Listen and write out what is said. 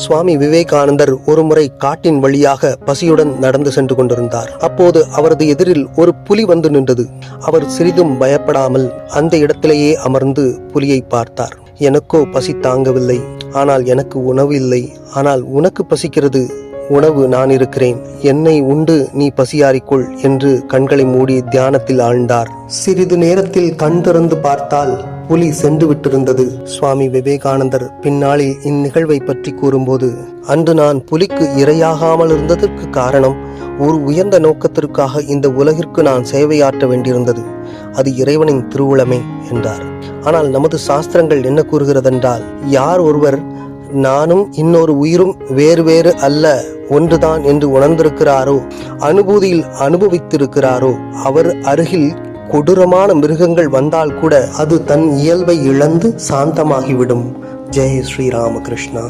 சுவாமி விவேகானந்தர் ஒருமுறை காட்டின் வழியாக பசியுடன் நடந்து சென்று கொண்டிருந்தார். அப்போது அவரது எதிரில் ஒரு புலி வந்து நின்றது. அவர் சிறிதும் பயப்படாமல் அந்த இடத்திலேயே அமர்ந்து புலியை பார்த்தார். எனக்கோ பசி தாங்கவில்லை, ஆனால் எனக்கு உணவு இல்லை. ஆனால் உனக்கு பசிக்கிறது, உணவு நான் இருக்கிறேன், என்னை உண்டு நீ பசியாறிக்கொள் என்று கண்களை மூடி தியானத்தில் ஆழ்ந்தார். சிறிது நேரத்தில் கண் திறந்து பார்த்தால் புலி சென்று விட்டிருந்தது. சுவாமி விவேகானந்தர் பின்னாளில் இந்நிகழ்வை பற்றி கூறும்போது, அன்று நான் புலிக்கு இரையாகாமல் இருந்ததற்கு காரணம் ஒரு உயர்ந்த நோக்கத்திற்காக இந்த உலகிற்கு நான் சேவையாற்ற வேண்டியிருந்தது. அது இறைவனின் திருவுளமே என்றார். ஆனால் நமது சாஸ்திரங்கள் என்ன கூறுகிறதென்றால், யார் ஒருவர் நானும் இன்னொரு உயிரும் வேறு வேறு அல்ல ஒன்றுதான் என்று உணர்ந்திருக்கிறாரோ, அனுபூதியில் அனுபவித்திருக்கிறாரோ, அவர் அருகில் கொடூரமான மிருகங்கள் வந்தால் கூட அது தன் இயல்பை இழந்து சாந்தமாகிவிடும். ஜெய் ஸ்ரீ ராமகிருஷ்ணா.